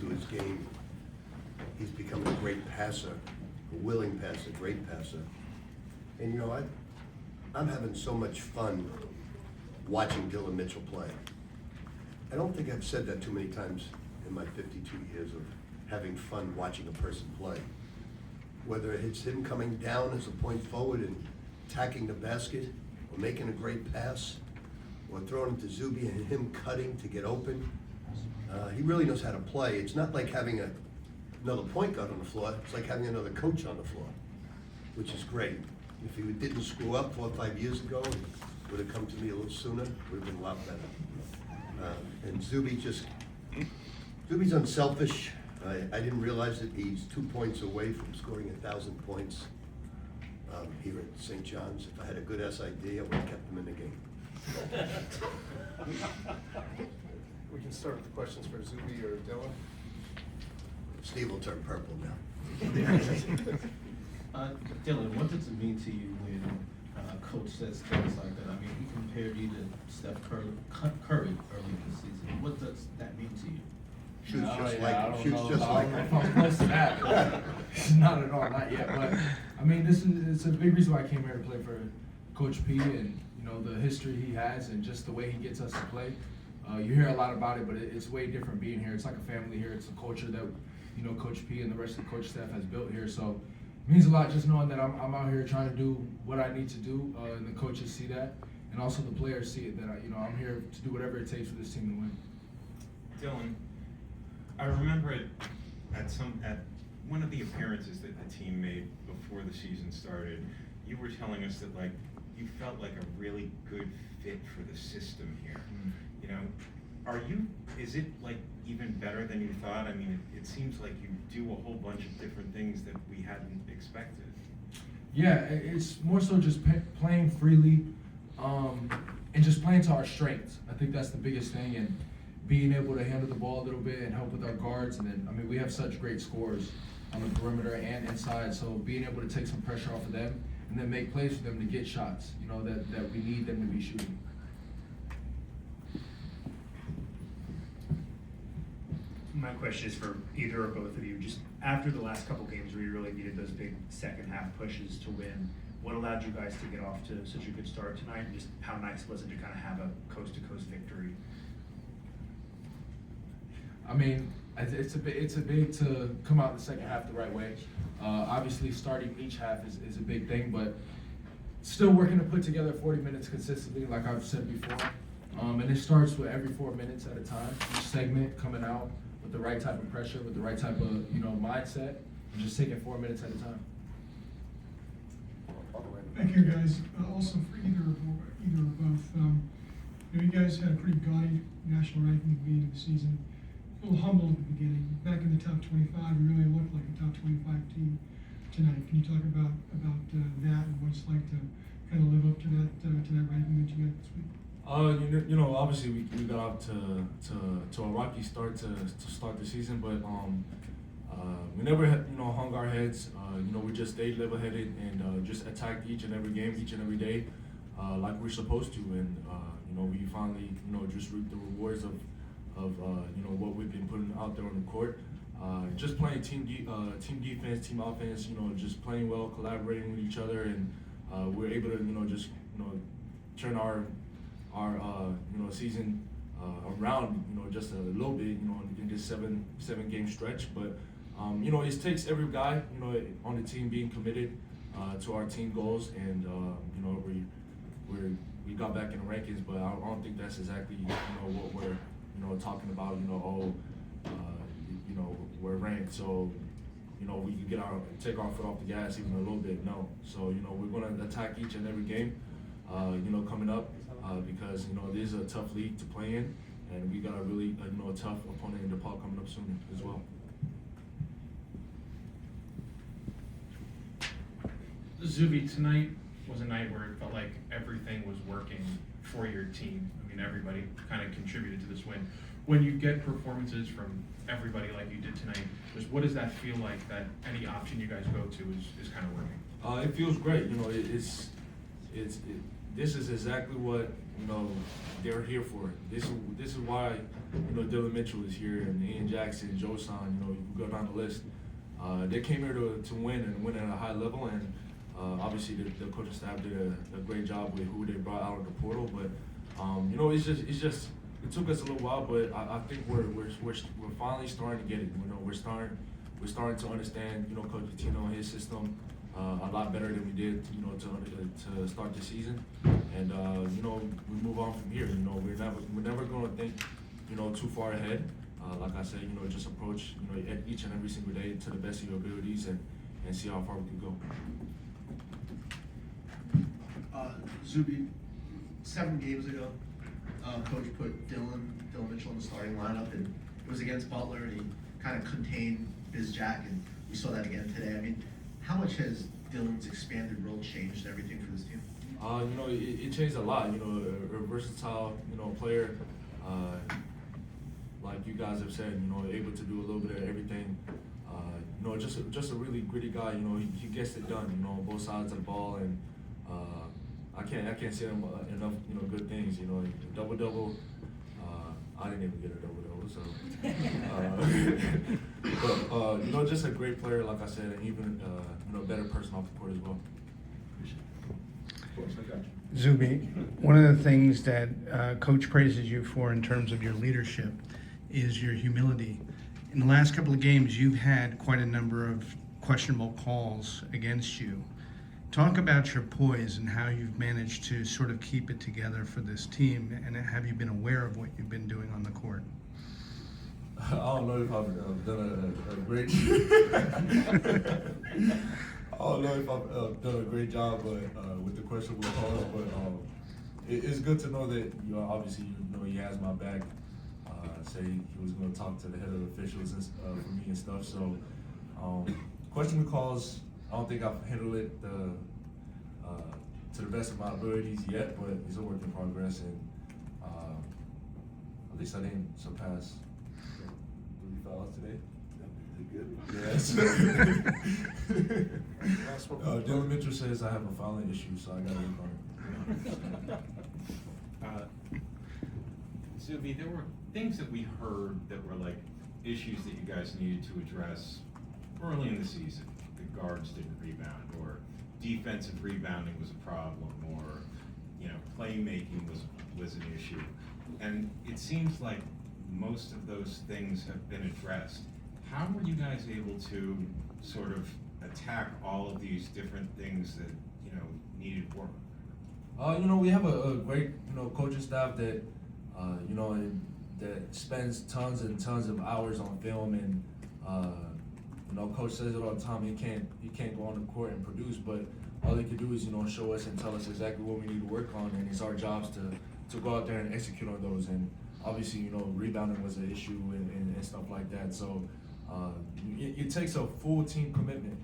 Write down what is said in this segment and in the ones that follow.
to his game. He's become a great passer, a willing passer, great passer. And you know, I'm having so much fun watching Dillon Mitchell play. I don't think I've said that too many times in my 52 years of having fun watching a person play. Whether it's him coming down as a point forward and attacking the basket, or making a great pass, or throwing it to Zuby and him cutting to get open. He really knows how to play. It's not like having another point guard on the floor. It's like having another coach on the floor, which is great. If he didn't screw up 4 or 5 years ago, he would have come to me a little sooner, would have been a lot better. And Zuby's unselfish. I didn't realize that he's 2 points away from scoring 1,000 points here at St. John's. If I had a good SID, I would have kept him in the game. We can start with the questions for Zuby or Dillon. Steve will turn purple now. Dillon, what does it mean to you when Coach says things like that? I mean, he compared you to Steph Curry early in the season. What does that mean to you? Shoots No, just yeah, like I him. don't Shoots know. just I like don't know him. if I'm close to that. Not at all, not yet. But I mean, it's a big reason why I came here to play for Coach P, and you know the history he has and just the way he gets us to play. You hear a lot about it, but it's way different being here. It's like a family here. It's a culture that you know Coach P and the rest of the coach staff has built here. So it means a lot just knowing that I'm out here trying to do what I need to do, and the coaches see that, and also the players see it that I'm here to do whatever it takes for this team to win. Dylan, I remember at one of the appearances that the team made before the season started, you were telling us that like you felt like a really good fit for the system here. Mm-hmm. You know, is it like even better than you thought? I mean, it seems like you do a whole bunch of different things that we hadn't expected. Yeah, it's more so just playing freely, and just playing to our strengths. I think that's the biggest thing, and being able to handle the ball a little bit and help with our guards. And then, I mean, we have such great scorers on the perimeter and inside, so being able to take some pressure off of them and then make plays for them to get shots, you know, that we need them to be shooting. My question is for either or both of you. Just after the last couple games where you really needed those big second half pushes to win, what allowed you guys to get off to such a good start tonight? And just how nice was it to kind of have a coast-to-coast victory? I mean, it's a big to come out in the second half the right way. Obviously, starting each half is a big thing, but still working to put together 40 minutes consistently, like I've said before. And it starts with every 4 minutes at a time, each segment coming out with the right type of pressure, with the right type of mindset, and just taking 4 minutes at a time. Thank you, guys. Also for either or both. You guys had a pretty gaudy national ranking at the beginning of the season. A little humble at the beginning. Back in the top 25, you really looked like a top 25 team tonight. Can you talk about that and what it's like to kind of live up to that ranking that you got this week? You know, obviously we got off to a rocky start to start the season, but we never hung our heads. We just stayed level-headed and just attacked each and every game, each and every day, like we're supposed to. And we finally just reaped the rewards of what we've been putting out there on the court. Just playing team defense, team offense. Just playing well, collaborating with each other, and we're able to just turn our season around just a little bit in this seven game stretch. But it takes every guy on the team being committed to our team goals, and we got back in the rankings, but I don't think that's exactly what we're talking about. We're ranked, so we can take our foot off the gas even a little bit. No, so we're gonna attack each and every game coming up because it is a tough league to play in, and we got a really a tough opponent in DePaul coming up soon as well. Zuby, tonight was a night where it felt like everything was working for your team. I mean, everybody kind of contributed to this win. When you get performances from everybody like you did tonight, what does that feel like, that any option you guys go to is kind of working? It feels great. this is exactly what, you know, they're here for. This is why, you know, Dillon Mitchell is here, and Ian Jackson, Joe Son, you know, you can go down the list. They came here to win and win at a high level, and obviously the coaching staff did a great job with who they brought out of the portal. But you know, it's just it took us a little while, but I think we're finally starting to get it. You know, we're starting to understand, you know, Coach Pitino and his system a lot better than we did, you know, to start the season. And you know, we move on from here. You know, we're never going to think, you know, too far ahead. Like I said, you know, just approach, you know, each and every single day to the best of your abilities and see how far we can go. Zuby, 7 games ago, Coach put Dillon Mitchell in the starting lineup, and it was against Butler, and he kind of contained Jack, and we saw that again today. I mean, how much has Dillon's expanded role changed everything for this team? You know, it changed a lot. You know, a versatile, you know, player. Like you guys have said, you know, able to do a little bit of everything. You know, just a really gritty guy. You know, he gets it done. You know, on both sides of the ball, and I can't say him enough. You know, good things. You know, double. I didn't even get a double, so. But you know, just a great player, like I said, and even you know, better person off the court as well. Zuby, one of the things that Coach praises you for in terms of your leadership is your humility. In the last couple of games, you've had quite a number of questionable calls against you. Talk about your poise and how you've managed to sort of keep it together for this team, and have you been aware of what you've been doing on the court? I don't know if I've done a great. I don't know if I've done a great job, but with the questionable calls. But it's good to know that, you know, obviously, you know, he has my back. Say he was going to talk to the head of the officials and, for me and stuff. So questionable calls, I don't think I've handled it to the best of my abilities yet, but it's a work in progress, and at least I didn't surpass 3 fouls today. Yes. Dillon Mitchell says I have a fouling issue, so I got to work on it. Zuby, there were things that we heard that were like issues that you guys needed to address early in the season. The guards didn't rebound, or defensive rebounding was a problem, or, you know, playmaking was an issue. And it seems like most of those things have been addressed. How were you guys able to sort of attack all of these different things that, you know, needed work? You know, we have a great, you know, coaching staff that, you know, that spends tons and tons of hours on film, and you know, Coach says it all the time. He can't go on the court and produce, but all he can do is, you know, show us and tell us exactly what we need to work on, and it's our jobs to go out there and execute on those. And obviously, you know, rebounding was an issue and stuff like that. So it takes a full team commitment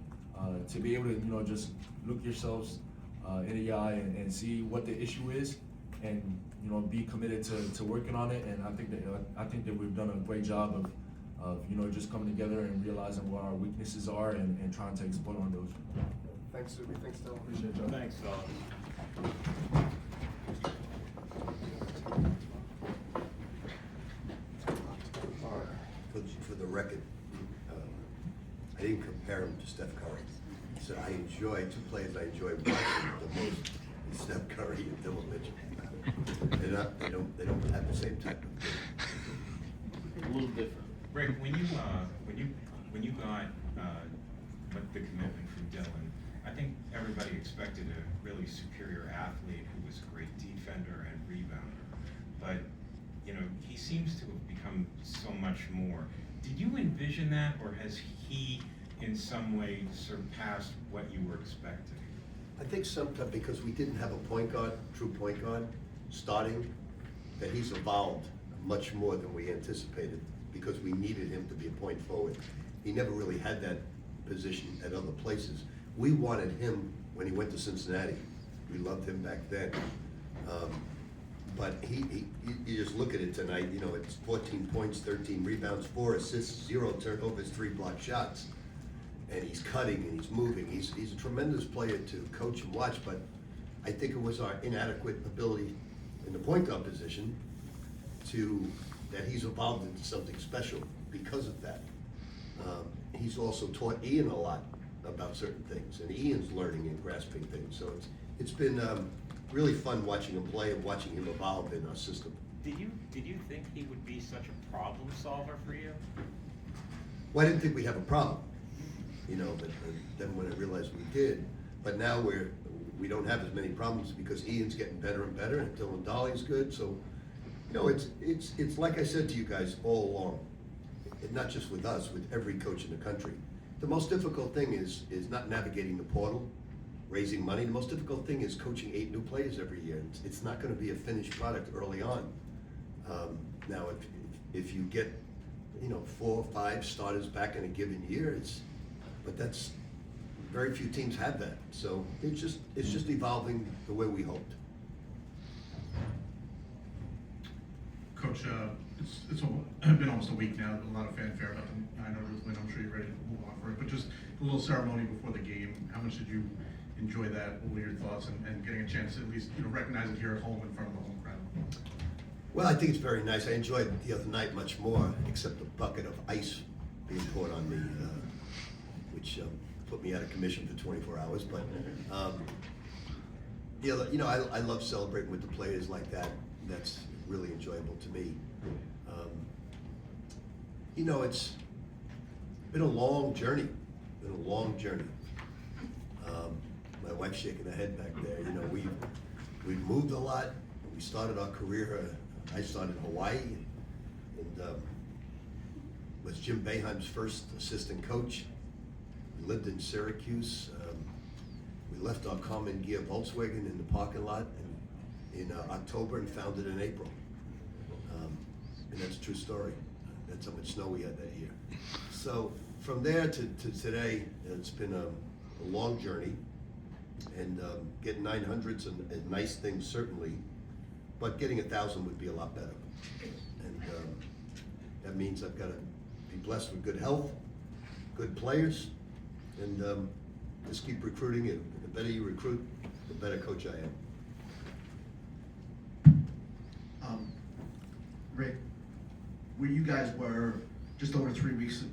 to be able to, you know, just look yourselves in the eye and see what the issue is, and, you know, be committed to working on it. And I think that we've done a great job of you know, just coming together and realizing what our weaknesses are and trying to exploit on those. Thanks, Zuby. Thanks, Dillon. Appreciate y'all. Thanks, fellas. For the record, I didn't compare him to Steph Curry. So I enjoy two players I enjoy watching the most is Steph Curry and Dillon Mitchell. They don't have the same type of thing. A little different. Rick, when you got the commitment from Dillon, I think everybody expected a really superior athlete who was a great defender and rebounder. But, you know, he seems to have become so much more. Did you envision that, or has he in some way surpassed what you were expecting? I think sometimes because we didn't have a point guard, true point guard, starting, that he's evolved much more than we anticipated, because we needed him to be a point forward. He never really had that position at other places. We wanted him when he went to Cincinnati. We loved him back then. But you just look at it tonight, you know, it's 14 points, 13 rebounds, 4 assists, 0 turnovers, 3 blocked shots. And he's cutting and he's moving. He's a tremendous player to coach and watch, but I think it was our inadequate ability in the point guard position that he's evolved into something special because of that. He's also taught Ian a lot about certain things, and Ian's learning and grasping things. So it's been really fun watching him play and watching him evolve in our system. Did you think he would be such a problem solver for you? Well, I didn't think we'd have a problem, but then when I realized we did, but now we don't have as many problems because Ian's getting better and better, and Dillon Dolly's good. So, it's like I said to you guys all along, and not just with us, with every coach in the country. The most difficult thing is not navigating the portal, raising money. The most difficult thing is coaching 8 new players every year. It's not going to be a finished product early on. Now, if you get 4 or 5 starters back in a given year, but that's very few teams have that. So it's just evolving the way we hoped. Coach, it's been almost a week now, a lot of fanfare about them. I know Ruth Lynn, I'm sure you're ready to move on for it, but just a little ceremony before the game. How much did you enjoy that? What were your thoughts and getting a chance to at least recognize it here at home in front of the home crowd? Well, I think it's very nice. I enjoyed the other night much more, except the bucket of ice being poured on me, which put me out of commission for 24 hours. But I love celebrating with the players like that. That's really enjoyable to me. It's been a long journey. My wife's shaking her head back there. We've moved a lot. We started our career. I started in Hawaii, and was Jim Boeheim's first assistant coach. We lived in Syracuse. We left our common gear Volkswagen in the parking lot in October and found it in April. And that's a true story. That's how much snow we had that year. So from there to today, it's been a long journey. And getting 900's a nice thing, certainly. But getting 1,000 would be a lot better. And that means I've got to be blessed with good health, good players, and just keep recruiting. And the better you recruit, the better coach I am. Rick, where you guys were just over 3 weeks,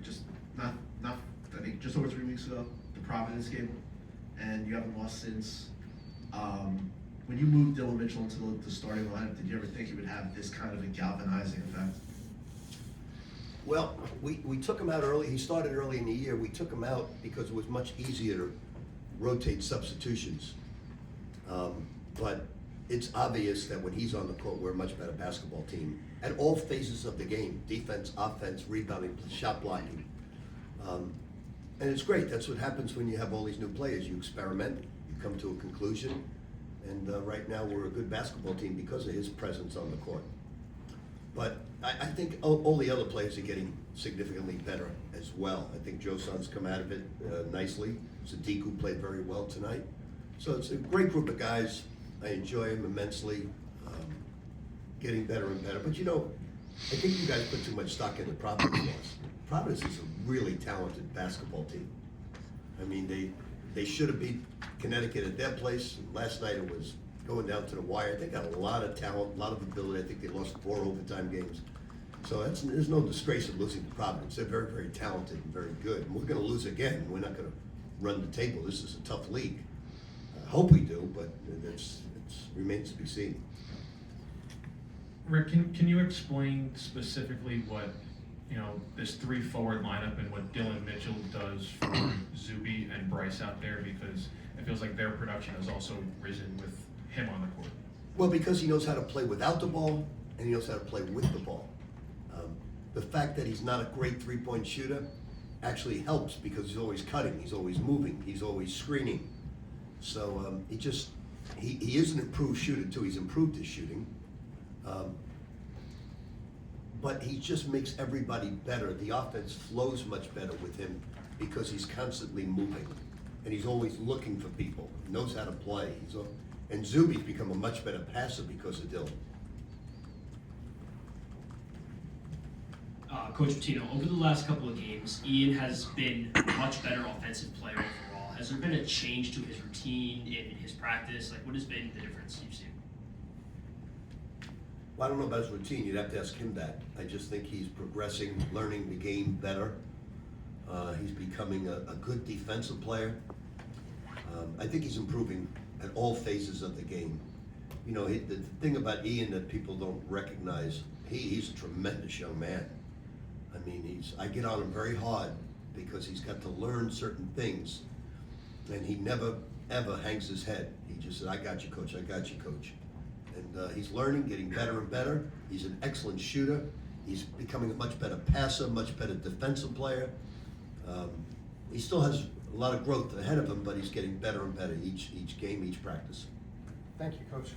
just over 3 weeks ago, the Providence game, and you haven't lost since. When you moved Dillon Mitchell into the starting lineup, did you ever think it would have this kind of a galvanizing effect? Well, we took him out early. He started early in the year. We took him out because it was much easier to rotate substitutions. But it's obvious that when he's on the court, we're a much better basketball team at all phases of the game: defense, offense, rebounding, shot blocking. And it's great. That's what happens when you have all these new players. You experiment, you come to a conclusion, and right now we're a good basketball team because of his presence on the court. But I think all the other players are getting significantly better as well. I think Joe Son's come out of it nicely. Sadiku played very well tonight. So it's a great group of guys. I enjoy them immensely, getting better and better. But I think you guys put too much stock in the Providence loss. Providence is a really talented basketball team. I mean, they should have beat Connecticut at their place. Last night it was going down to the wire. They got a lot of talent, a lot of ability. I think they lost 4 overtime games. So there's no disgrace of losing to Providence. They're very, very talented and very good. And we're going to lose again. We're not going to run the table. This is a tough league. I hope we do, but it remains to be seen. Rick, can you explain specifically what this 3 forward lineup and what Dillon Mitchell does for Zuby and Bryce out there, because it feels like their production has also risen with him on the court? Well, because he knows how to play without the ball and he knows how to play with the ball. The fact that he's not a great 3-point shooter actually helps because he's always cutting, he's always moving, he's always screening. So he is an improved shooter too. He's improved his shooting. But he just makes everybody better. The offense flows much better with him because he's constantly moving and he's always looking for people. He knows how to play. And Zuby's become a much better passer because of Dillon. Coach Pitino, over the last couple of games, Ian has been a much better offensive player overall. Has there been a change to his routine in his practice? Like, what has been the difference you've seen? Well, I don't know about his routine, you'd have to ask him that. I just think he's progressing, learning the game better. He's becoming a good defensive player. I think he's improving at all phases of the game. You know, the thing about Ian that people don't recognize, he's a tremendous young man. I mean, I get on him very hard because he's got to learn certain things. And he never, ever hangs his head. He just said, I got you, coach, I got you, coach. And he's learning, getting better and better. He's an excellent shooter. He's becoming a much better passer, much better defensive player. He still has a lot of growth ahead of him, but he's getting better and better each game, each practice. Thank you, Coach.